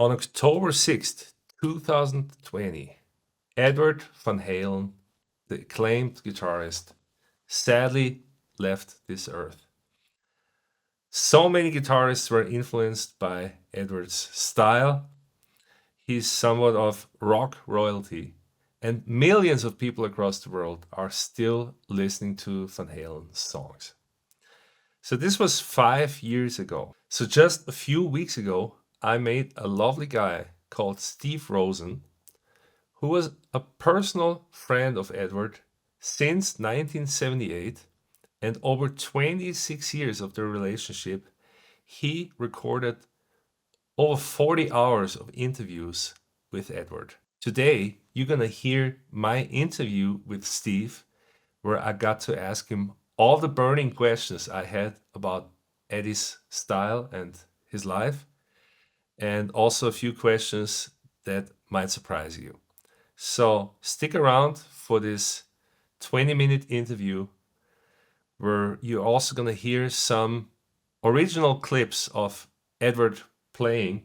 On October 6th, 2020, Edward Van Halen, the acclaimed guitarist, sadly left this earth. So many guitarists were influenced by Edward's style. He's somewhat of rock royalty, and millions of people across the world are still listening to Van Halen's songs. So this was 5 years ago. So just a few weeks ago, I met a lovely guy called Steve Rosen, who was a personal friend of Edward since 1978, and over 26 years of their relationship, he recorded over 40 hours of interviews with Edward. Today, you're going to hear my interview with Steve, where I got to ask him all the burning questions I had about Eddie's style and his life, and also a few questions that might surprise you. So stick around for this 20-minute interview where you're also going to hear some original clips of Edward playing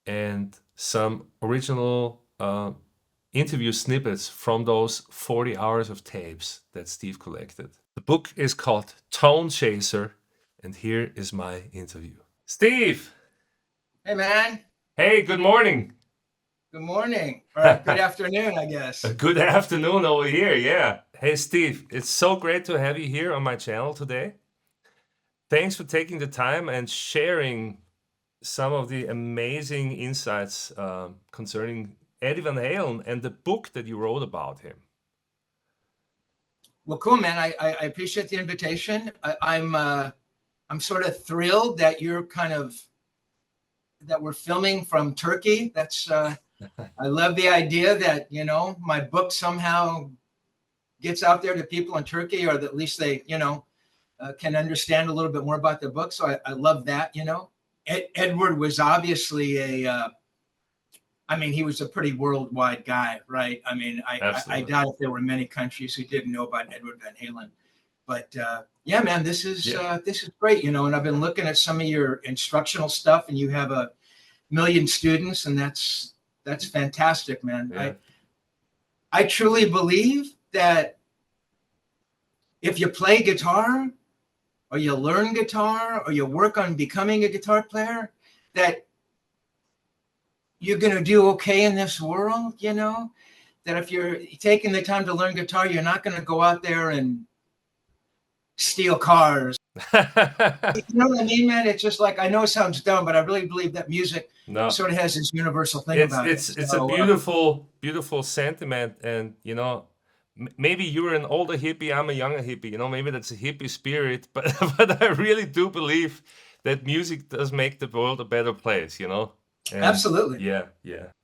and some original interview snippets from those 40 hours of tapes that Steve collected. The book is called Tone Chaser, and here is my interview. Steve! Hey, man. Hey, good morning. Good morning. Or good afternoon, I guess. Good afternoon over here, yeah. Hey, Steve, it's so great to have you here on my channel today. Thanks for taking the time and sharing some of the amazing insights concerning Eddie Van Halen and the book that you wrote about him. Well, cool, man. I appreciate the invitation. I'm sort of thrilled that that we're filming from Turkey. That's I love the idea that, you know, my book somehow gets out there to people in Turkey, or that at least they, you know, can understand a little bit more about the book. So I love that, you know. Edward was obviously he was a pretty worldwide guy, right? I mean, I doubt if there were many countries who didn't know about Edward Van Halen. But yeah, man, this is great, you know. And I've been looking at some of your instructional stuff, and you have 1 million students, and that's fantastic, man. Yeah. I truly believe that if you play guitar, or you learn guitar, or you work on becoming a guitar player, that you're going to do okay in this world, you know. That if you're taking the time to learn guitar, you're not going to go out there and steal cars. You know what I mean, man? It's just like, I know it sounds dumb, but I really believe that music sort of has this universal thing about it. It's a beautiful sentiment, and you know, maybe you're an older hippie, I'm a younger hippie. You know, maybe that's a hippie spirit, but I really do believe that music does make the world a better place. You know. And absolutely. Yeah.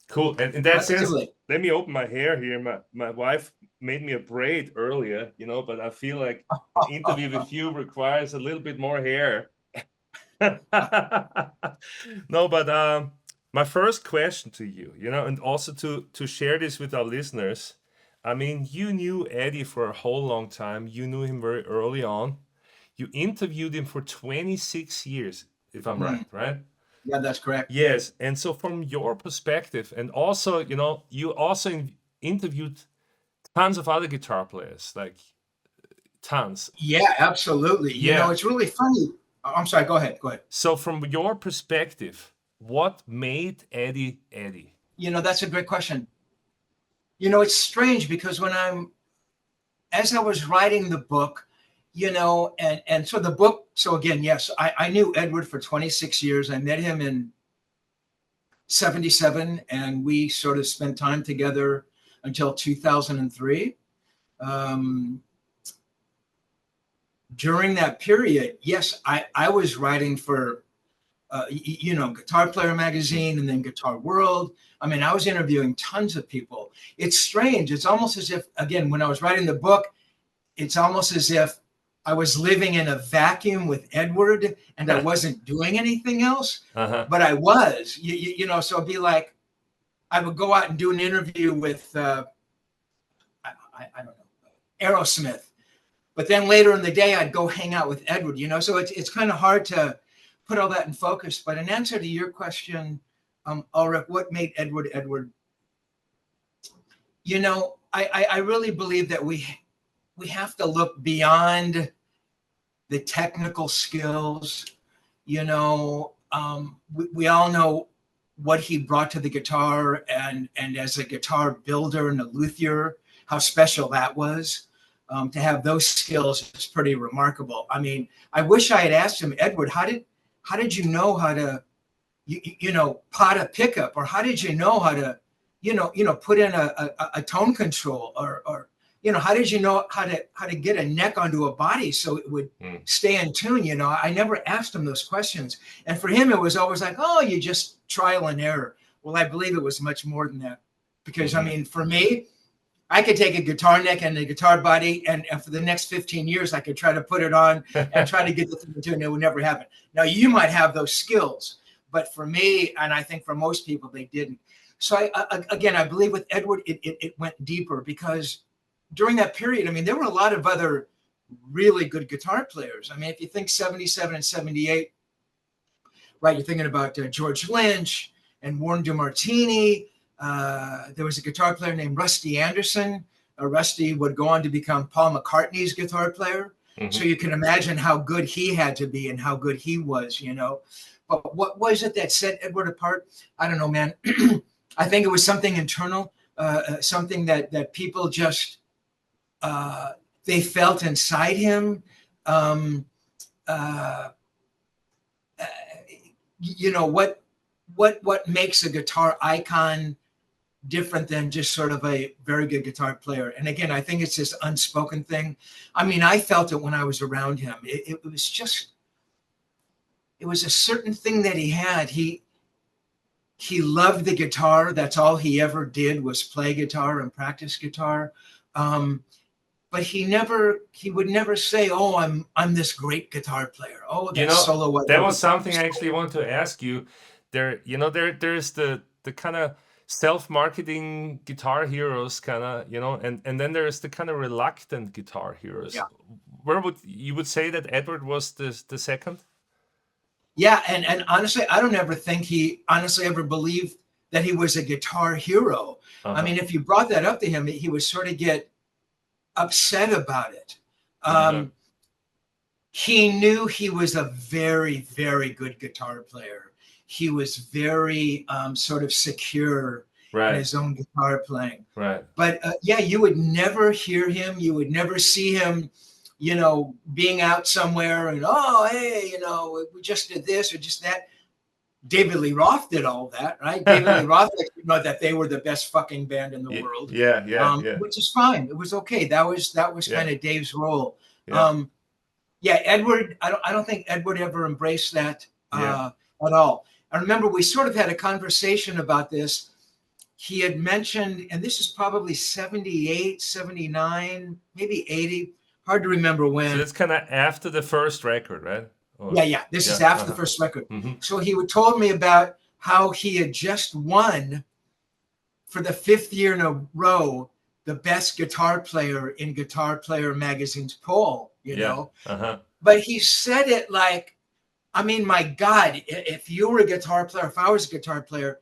Cool. And in that sense, let me open my hair here. My wife made me a braid earlier, you know, but I feel like an interview with you requires a little bit more hair. No, but my first question to you, you know, and also to share this with our listeners. I mean, you knew Eddie for a whole long time. You knew him very early on. You interviewed him for 26 years, if I'm right? Yeah, that's correct. Yes. And so from your perspective, and also, you know, you also interviewed tons of other guitar players, like tons. Yeah, absolutely. Yeah. You know, it's really funny. I'm sorry, go ahead. So from your perspective, what made Eddie Eddie? You know, that's a great question. You know, it's strange because as I was writing the book, you know, and so the book, so again, yes, I knew Edward for 26 years. I met him in 77, and we sort of spent time together until 2003. During that period, yes, I was writing for, you know, Guitar Player magazine and then Guitar World. I mean, I was interviewing tons of people. It's strange. It's almost as if, again, when I was writing the book, it's almost as if I was living in a vacuum with Edward and I wasn't doing anything else, but I was, you know, so it'd be like, I would go out and do an interview with, I don't know, Aerosmith. But then later in the day, I'd go hang out with Edward, you know, so it's kind of hard to put all that in focus. But in answer to your question, Ulrich, what made Edward Edward? You know, I really believe that we have to look beyond the technical skills. You know, we all know what he brought to the guitar, and as a guitar builder and a luthier, how special that was. To have those skills is pretty remarkable. I mean, I wish I had asked him, Edward, how did you know how to pot a pickup, or how did you know how to put in a tone control, or how did you know how to get a neck onto a body so it would stay in tune? I never asked him those questions. And for him, it was always like, oh, you just trial and error. Well, I believe it was much more than that. Because, I mean, for me, I could take a guitar neck and a guitar body, and for the next 15 years, I could try to put it on and try to get the thing in tune. It would never happen. Now, you might have those skills, but for me, and I think for most people, they didn't. So, I believe with Edward, it went deeper, because during that period, I mean, there were a lot of other really good guitar players. I mean, if you think 77 and 78, right, you're thinking about George Lynch and Warren DeMartini. There was a guitar player named Rusty Anderson. Rusty would go on to become Paul McCartney's guitar player. So you can imagine how good he had to be and how good he was, But what was it that set Edward apart? I don't know, man. I think it was something internal, something that people just they felt inside him. What makes a guitar icon different than just sort of a very good guitar player? And again, I think it's this unspoken thing. I mean, I felt it when I was around him. It was a certain thing that he had. He loved the guitar. That's all he ever did was play guitar and practice guitar. But he would never say, "Oh, I'm this great guitar player." Oh, that solo. That was something I actually want to ask you. There's the kind of self-marketing guitar heroes, kind of, and then there's the kind of reluctant guitar heroes. Yeah. Where would you say that Edward was the second? Yeah, and honestly, I don't ever think he honestly ever believed that he was a guitar hero. I mean, if you brought that up to him, he would sort of get upset about it. He knew he was a very, very good guitar player. He was very sort of secure in his own guitar playing. Right. But you would never hear him. You would never see him, being out somewhere and, oh, hey, we just did this or just that. David Lee Roth did all that, right? David Lee Roth let you know that they were the best fucking band in the world. Yeah. Which is fine. It was okay. That was kind of Dave's role. Yeah. Edward, I don't think Edward ever embraced that at all. I remember we sort of had a conversation about this. He had mentioned, and this is probably 78, 79, maybe 80. Hard to remember when. So that's kind of after the first record, right? This is after the first record. So he told me about how he had just won for the 5th year in a row the best guitar player in Guitar Player magazine's poll, know. But he said it like, I mean, my God, if you were a guitar player, if I was a guitar player,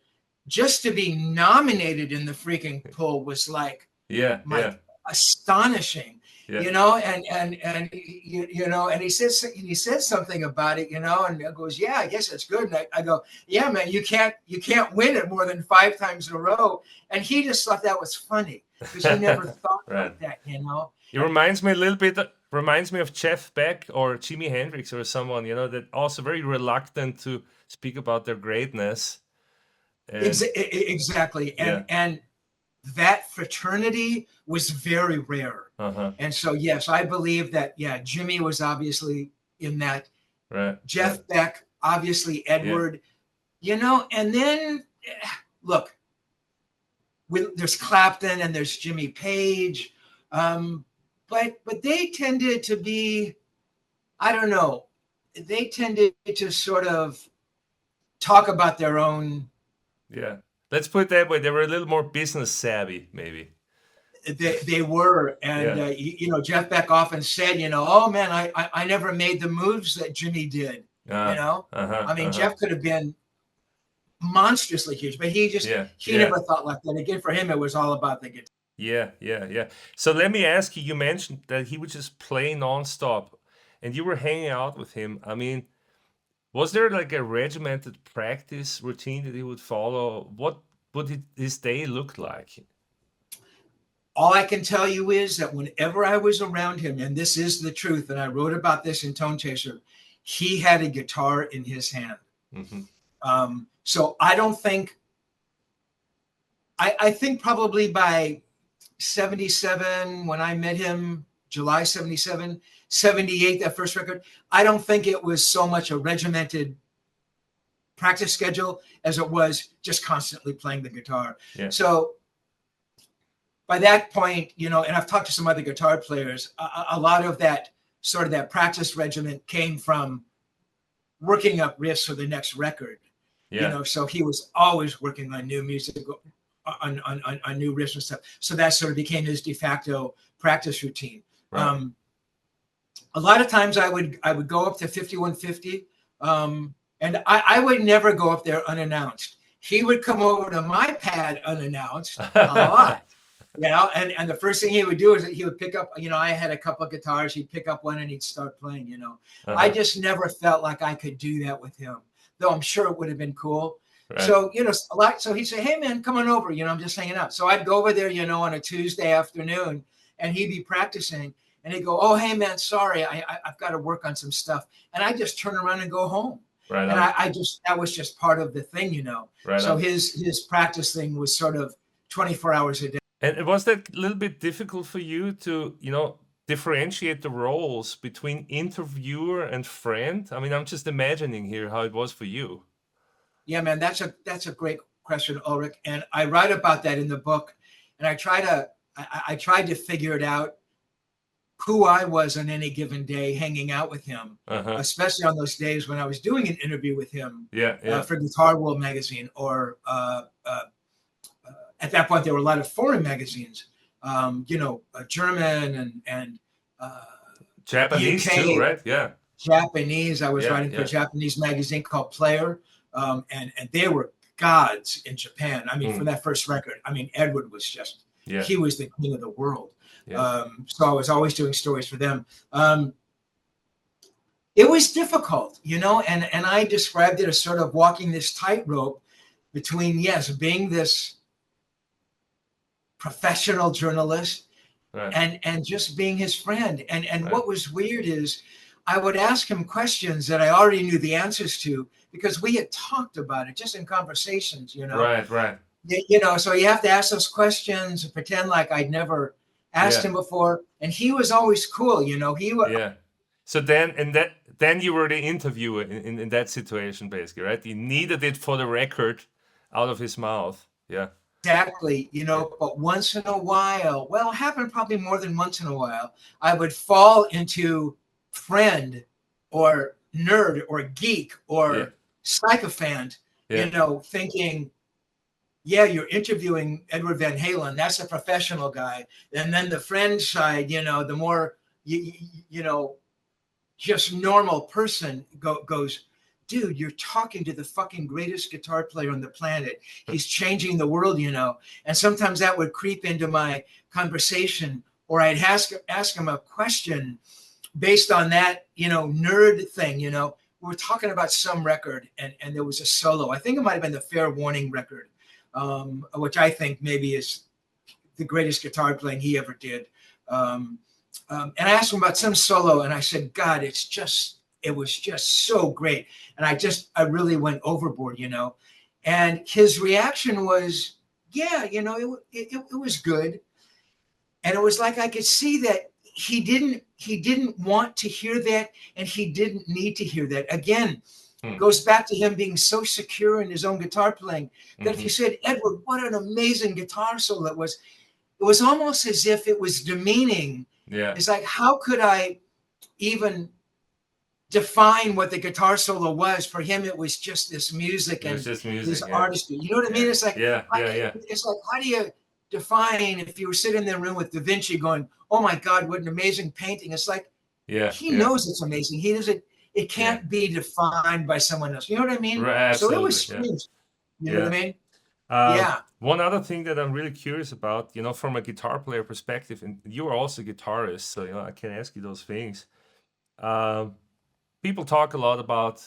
just to be nominated in the freaking poll was like, astonishing. And he says something about it, and it goes, yeah, I guess it's good. And I go, yeah, man, you can't win it more than 5 times in a row. And he just thought that was funny because he never thought like that, It reminds me a little bit. Reminds me of Jeff Beck or Jimi Hendrix or someone, that also very reluctant to speak about their greatness. Exactly, and that fraternity was very rare. And so, yes, I believe that, Jimmy was obviously in that. Right. Jeff Beck, obviously Edward, and then, look, there's Clapton and there's Jimmy Page. But they tended to be, I don't know, they tended to sort of talk about their own. Yeah. Let's put it that way. They were a little more business savvy, maybe. They were. And, Jeff Beck often said, oh, man, I never made the moves that Jimmy did. I mean, Jeff could have been monstrously huge, but he Yeah. never thought like that. Again, for him, it was all about the guitar. Yeah. So let me ask you, you mentioned that he would just play nonstop and you were hanging out with him. I mean, was there like a regimented practice routine that he would follow? What would his day look like? All I can tell you is that whenever I was around him, and this is the truth, and I wrote about this in Tone Chaser, he had a guitar in his hand. Hmm. So I don't think, I think probably by 77, when I met him, July 77, 78, that first record, I don't think it was so much a regimented practice schedule as it was just constantly playing the guitar. Yeah. So by that point, you know, and I've talked to some other guitar players, a lot of that sort of that practice regimen came from working up riffs for the next record. Yeah. You know, so he was always working on new music, on new riffs and stuff. So that sort of became his de facto practice routine. Right. A lot of times I would go up to 5150, and I would never go up there unannounced. He would come over to my pad unannounced a lot. You know, and the first thing he would do is that he would pick up, you know, I had a couple of guitars, he'd pick up one and he'd start playing, you know. I just never felt like I could do that with him, though I'm sure it would have been cool. Right. So, you know, so he'd say, hey man, come on over, you know, I'm just hanging out. So I'd go over there, you know, on a Tuesday afternoon and he'd be practicing and he'd go, oh, hey man, sorry, I've got to work on some stuff. And I just turn around and go home. Right. And I just, that was just part of the thing, you know. Right. So his practice thing was sort of 24 hours a day. And was that a little bit difficult for you to, you know, differentiate the roles between interviewer and friend? I mean, I'm just imagining here how it was for you. Yeah, man, that's a great question, Ulrich. And I write about that in the book. And I tried to figure it out, who I was on any given day hanging out with him, especially on those days when I was doing an interview with him for Guitar World magazine, or at that point, there were a lot of foreign magazines, you know, German and Japanese UK, too, right? Yeah. Japanese. I was writing for a Japanese magazine called Player, and they were gods in Japan. I mean, for that first record, I mean, Edward was just, he was the king of the world. Yeah. So I was always doing stories for them. It was difficult, you know, and I described it as sort of walking this tightrope between, yes, being this professional journalist and just being his friend. And what was weird is I would ask him questions that I already knew the answers to because we had talked about it just in conversations, you know. Right. You know, so you have to ask those questions and pretend like I'd never asked him before. And he was always cool, you know. He was. Yeah. So then you were the interviewer in that situation, basically, right? You needed it for the record out of his mouth. Yeah. Exactly, you know, but once in a while, well, it happened probably more than once in a while, I would fall into friend or nerd or geek or sycophant, you know, thinking, yeah, you're interviewing Edward Van Halen, that's a professional guy. And then the friend side, you know, the more, you know, just normal person goes, dude, you're talking to the fucking greatest guitar player on the planet. He's changing the world, you know. And sometimes that would creep into my conversation, or I'd ask him a question based on that, you know, nerd thing, you know. We were talking about some record and there was a solo. I think it might have been the Fair Warning record, which I think maybe is the greatest guitar playing he ever did. And I asked him about some solo and I said, God, it was just so great. And I really went overboard, you know. And his reaction was, yeah, you know, it was good. And it was like I could see that he didn't want to hear that, and he didn't need to hear that. Again, goes back to him being so secure in his own guitar playing that if you said, Edward, what an amazing guitar solo it was almost as if it was demeaning. Yeah. It's like, how could I even define what the guitar solo was? For him, it was just this music and this artistry. You know what I mean? It's like, it's like, how do you define if you were sitting in the room with Da Vinci going, oh my God, what an amazing painting? It's like, he knows it's amazing. It can't be defined by someone else. You know what I mean? Right, so it was strange. You know what I Yeah. mean? Yeah. One other thing that I'm really curious about, from a guitar player perspective, and you are also a guitarist, so I can ask you those things. Um, People talk a lot about,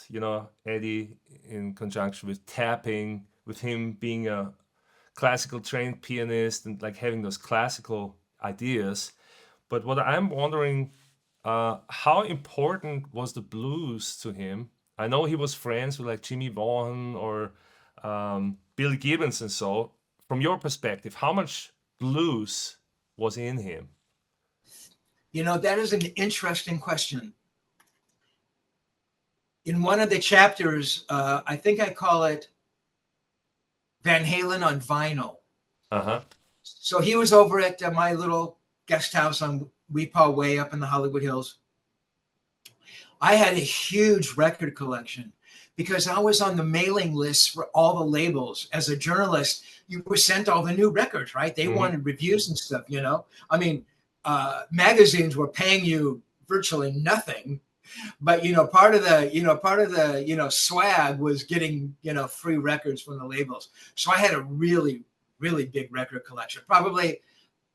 Eddie in conjunction with tapping, with him being a classical trained pianist and like having those classical ideas. But what I'm wondering, how important was the blues to him? I know he was friends with like Jimmy Vaughan or Billy Gibbons and so. From your perspective, how much blues was in him? That is an interesting question. In one of the chapters, I think I call it Van Halen on vinyl. Uh-huh. So he was over at my little guest house on Weepaw Way up in the Hollywood Hills. I had a huge record collection because I was on the mailing list for all the labels. As a journalist, you were sent all the new records, right? They wanted reviews and stuff, I mean, magazines were paying you virtually nothing, but part of the swag was getting free records from the labels. So I had a really, really big record collection. Probably,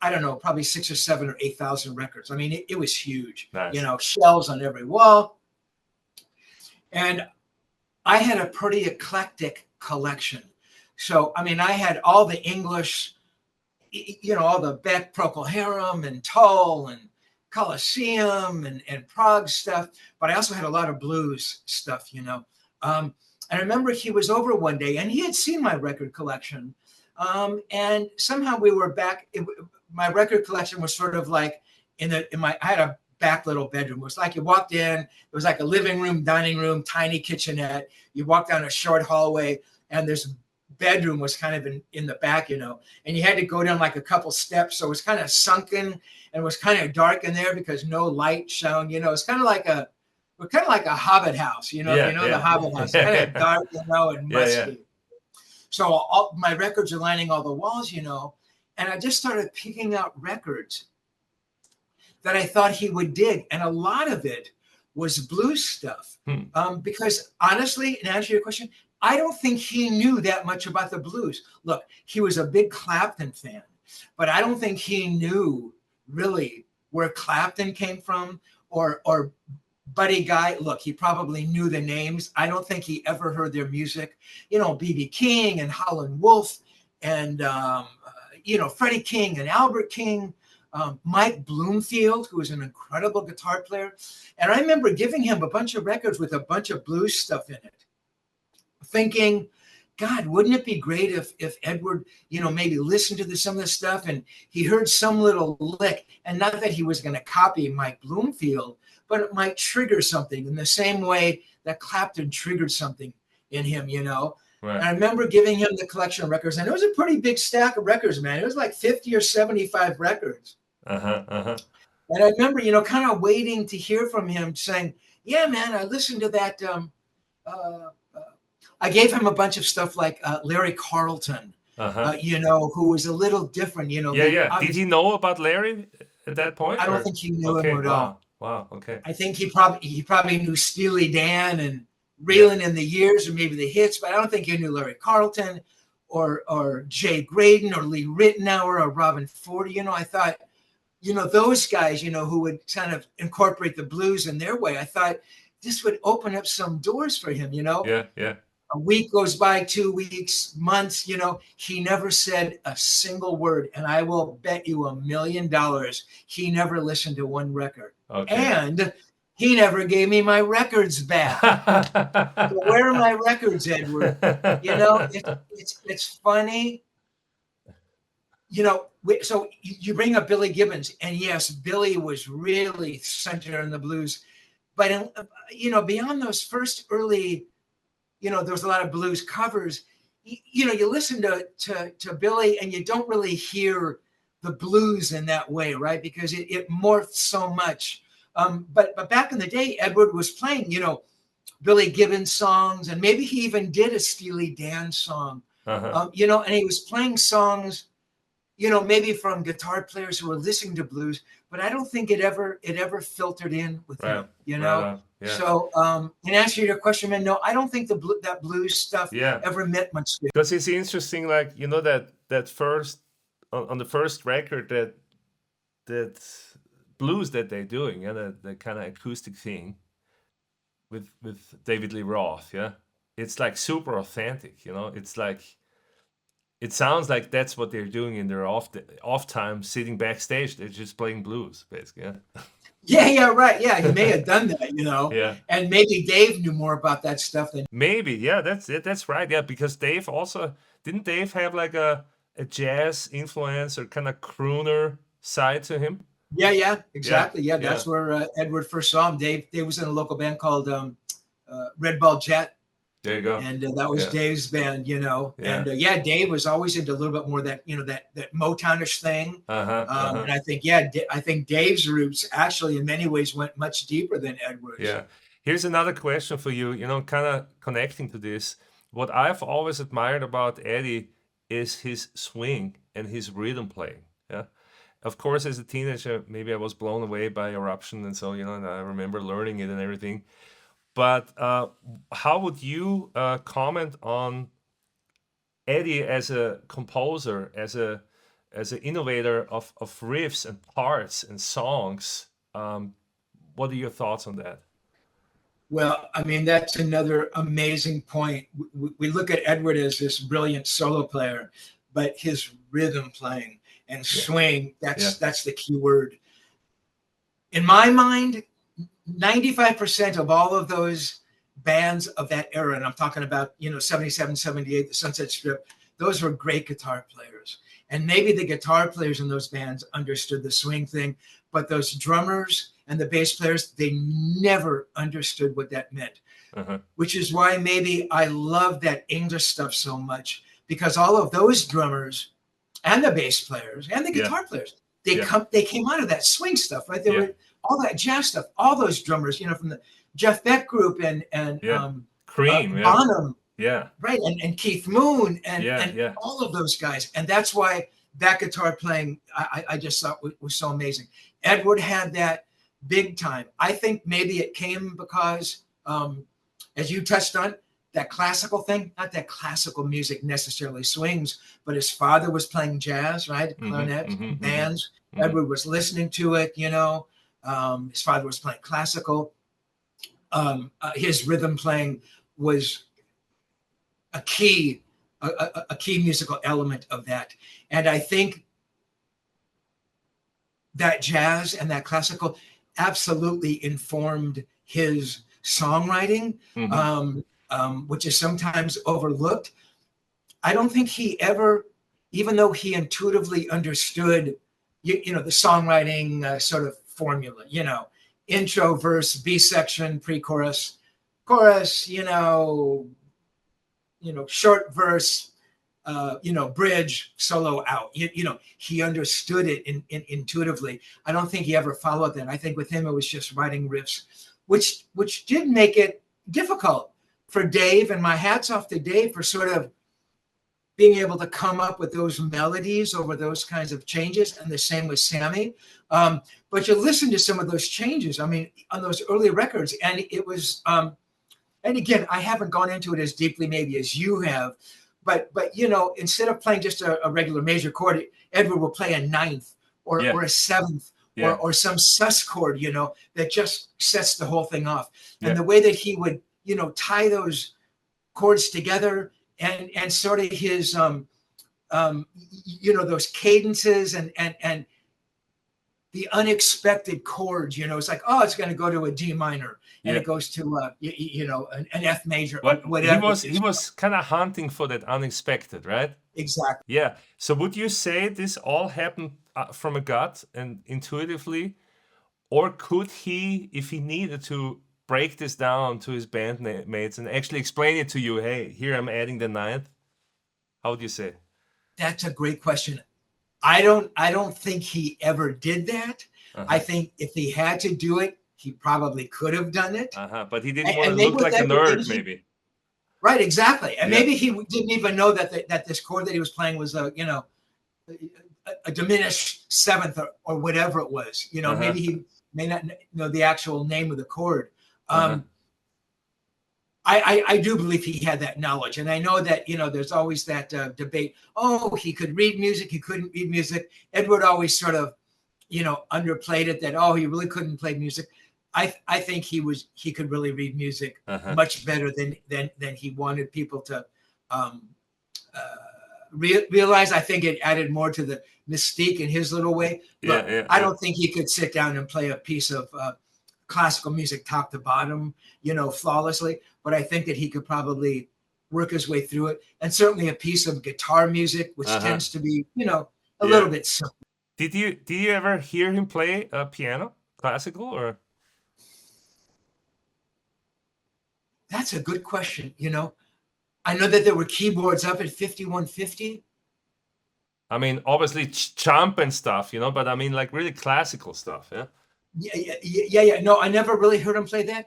I don't know, probably 6 or 7 or 8,000 records. I mean, it was huge. Nice. Shelves on every wall. And I had a pretty eclectic collection. So, I mean, I had all the English, all the Beck, Procol Harum and Tull and Colosseum and Prague stuff, but I also had a lot of blues stuff, And I remember he was over one day and he had seen my record collection. And somehow we were back. My record collection was sort of like I had a back little bedroom. It was like you walked in, it was like a living room, dining room, tiny kitchenette. You walk down a short hallway and this bedroom was kind of in the back, and you had to go down like a couple steps. So it was kind of sunken and it was kind of dark in there because no light shone, it's kind of like a Hobbit house, the Hobbit house, kind of dark, and musty. Yeah. So all my records are lining all the walls, and I just started picking out records that I thought he would dig. And a lot of it was blues stuff. Because honestly, in answer to your question, I don't think he knew that much about the blues. Look, he was a big Clapton fan, but I don't think he knew really where Clapton came from or Buddy Guy. Look, he probably knew the names. I don't think he ever heard their music. B.B. King and Howlin' Wolf and, Freddie King and Albert King. Mike Bloomfield, who was an incredible guitar player. And I remember giving him a bunch of records with a bunch of blues stuff in it, thinking, God, wouldn't it be great if Edward, maybe listened to some of this stuff and he heard some little lick, and not that he was going to copy Mike Bloomfield, but it might trigger something in the same way that Clapton triggered something in him, Right. And I remember giving him the collection of records, and it was a pretty big stack of records, man. It was like 50 or 75 records. And I remember, kind of waiting to hear from him saying, yeah, man, I listened to that. I gave him a bunch of stuff like Larry Carlton, who was a little different, Yeah. Did he know about Larry at that point? I don't think he knew him at all. Wow. Okay. I think he probably knew Steely Dan and Reelin' in the Years or maybe the Hits, but I don't think he knew Larry Carlton or Jay Graydon or Lee Ritenour or Robin Ford. I thought, those guys, who would kind of incorporate the blues in their way. I thought this would open up some doors for him, Yeah. A week goes by, 2 weeks, months, he never said a single word. And I will bet you $1 million he never listened to one record. Okay. And he never gave me my records back. So where are my records, Edward? It's funny. So you bring up Billy Gibbons, and yes, Billy was really centered in the blues. But, beyond those first early, there was a lot of blues covers. You listen to Billy and you don't really hear the blues in that way, right? Because it morphed so much. But back in the day, Edward was playing, Billy Gibbons songs, and maybe he even did a Steely Dan song, and he was playing songs maybe from guitar players who were listening to blues, but I don't think it ever filtered in with Right. him. Right on. Yeah. So, in answer to your question, man, no, I don't think that blues stuff Yeah. ever meant much to him. Because it's interesting, like that first on the first record, that blues that they're doing, yeah, the kind of acoustic thing with David Lee Roth, yeah, it's like super authentic, It's like it sounds like that's what they're doing in their off time, sitting backstage. They're just playing blues, basically. Yeah, right. Yeah, he may have done that, Yeah. And maybe Dave knew more about that stuff than Maybe, yeah, that's it. That's right. Yeah, because Dave also didn't Dave have like a jazz influence or kind of crooner side to him? Yeah, exactly. Yeah, Yeah. that's where Edward first saw him. Dave was in a local band called Red Ball Jet. There you go. And that was Dave's band, Yeah. And Dave was always into a little bit more of that, that Motownish thing. And I think, I think Dave's roots actually in many ways went much deeper than Edward's. Yeah. Here's another question for you, kind of connecting to this. What I've always admired about Eddie is his swing and his rhythm playing. Yeah. Of course, as a teenager, maybe I was blown away by Eruption, and so, and I remember learning it and everything. But how would you comment on Eddie as a composer, as an innovator of riffs and parts and songs? What are your thoughts on that? Well, I mean, that's another amazing point. We look at Edward as this brilliant solo player, but his rhythm playing and swing, that's the key word. In my mind, 95% of all of those bands of that era, and I'm talking about, 77, 78, the Sunset Strip, those were great guitar players. And maybe the guitar players in those bands understood the swing thing, but those drummers and the bass players, they never understood what that meant. Which is why maybe I love that English stuff so much, because all of those drummers and the bass players and the guitar players, they came out of that swing stuff, right? They were all that jazz stuff, all those drummers, from the Jeff Beck group and Cream, Bonham, yeah, right, and Keith Moon and all of those guys, and that's why that guitar playing I just thought was so amazing. Edward had that big time. I think maybe it came because, as you touched on, that classical thing, not that classical music necessarily swings, but his father was playing jazz, right? Clarinet, bands. Edward was listening to it, his father was playing classical. His rhythm playing was a key musical element of that. And I think that jazz and that classical absolutely informed his songwriting, which is sometimes overlooked. I don't think he ever, even though he intuitively understood, the songwriting sort of formula, intro, verse, B section, pre-chorus, chorus, short verse, bridge, solo out. He understood it intuitively. I don't think he ever followed that. I think with him it was just writing riffs, which did make it difficult for Dave. And my hat's off to Dave for sort of being able to come up with those melodies over those kinds of changes, and the same with Sammy. But you listen to some of those changes, I mean, on those early records, and it was, and again, I haven't gone into it as deeply maybe as you have, but instead of playing just a regular major chord, Edward will play a ninth or a seventh or some sus chord, that just sets the whole thing off. And the way that he would, tie those chords together, and sort of his those cadences and the unexpected chords, it's like, oh, it's going to go to a D minor and it goes to an F major, but whatever. He was kind of hunting for that unexpected, right? Exactly. Yeah. So would you say this all happened from a gut and intuitively, or could he, if he needed to, break this down to his bandmates and actually explain it to you? Hey, here I'm adding the ninth. How would you say? That's a great question. I don't think he ever did that. I think if he had to do it, he probably could have done it. But he didn't want to look like a nerd, maybe. Right, exactly. And maybe he didn't even know that this chord that he was playing was a diminished seventh or whatever it was. Maybe he may not know the actual name of the chord. I do believe he had that knowledge. And I know that, there's always that debate. Oh, he could read music. He couldn't read music. Edward always sort of, underplayed it that, oh, he really couldn't play music. I think he could really read music much better than he wanted people to realize. I think it added more to the mystique in his little way. But I don't think he could sit down and play a piece of classical music top to bottom, flawlessly. But I think that he could probably work his way through it. And certainly a piece of guitar music, which tends to be, a little bit simple. Did you ever hear him play piano, classical, or? That's a good question. I know that there were keyboards up at 5150. I mean, obviously chomp and stuff, but I mean, like really classical stuff, yeah. Yeah. No, I never really heard him play that.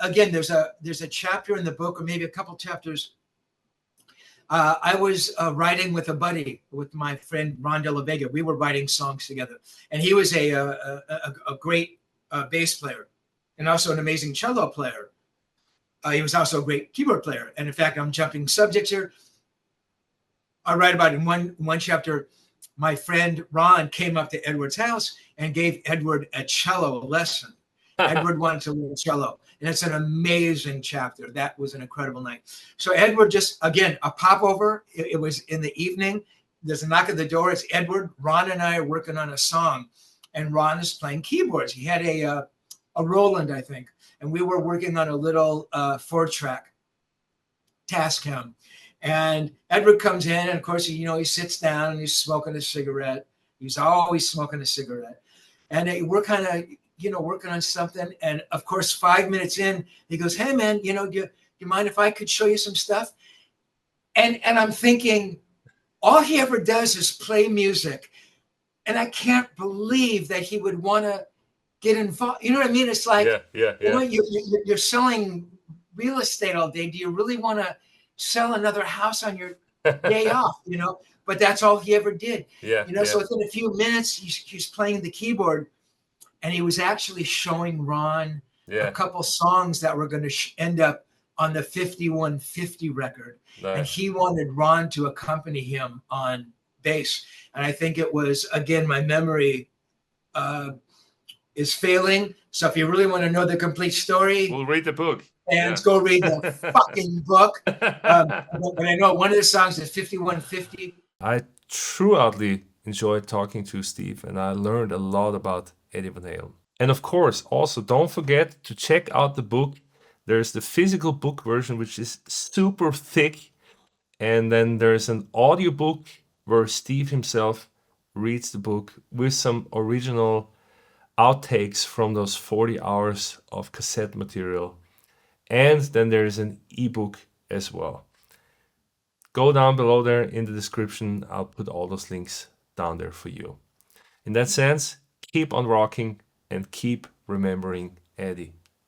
Again, there's a chapter in the book, or maybe a couple chapters. I was writing with a buddy, with my friend Ron De La Vega. We were writing songs together, and he was a great bass player, and also an amazing cello player. He was also a great keyboard player. And in fact, I'm jumping subjects here. I write about in one chapter, my friend Ron came up to Edward's house and gave Edward a cello lesson. Edward wanted to learn cello. And it's an amazing chapter. That was an incredible night. So Edward just, again, a popover. It was in the evening. There's a knock at the door. It's Edward. Ron and I are working on a song. And Ron is playing keyboards. He had a Roland, I think. And we were working on a little 4-track Tascam. And Edward comes in, and of course, he sits down and he's smoking a cigarette. He's always smoking a cigarette. And we're kind of, working on something. And of course, 5 minutes in, he goes, "Hey, man, do you mind if I could show you some stuff?" And I'm thinking, all he ever does is play music. And I can't believe that he would want to get involved. You know what I mean? It's like, you're selling real estate all day. Do you really want to sell another house on your day off? But that's all he ever did. So within a few minutes, he's playing the keyboard, and he was actually showing Ron a couple songs that were going to end up on the 5150 record. Nice. And he wanted Ron to accompany him on bass. And I think it was, again, my memory is failing. So if you really want to know the complete story, we'll read the book. And go read the fucking book. But I know one of the songs is 5150. I truly enjoyed talking to Steve, and I learned a lot about Eddie Van Halen. And of course, also don't forget to check out the book. There's the physical book version, which is super thick. And then there's an audiobook where Steve himself reads the book with some original outtakes from those 40 hours of cassette material. And then there's an ebook as well. Go down below there in the description. I'll put all those links down there for you. In that sense, keep on rocking and keep remembering Eddie.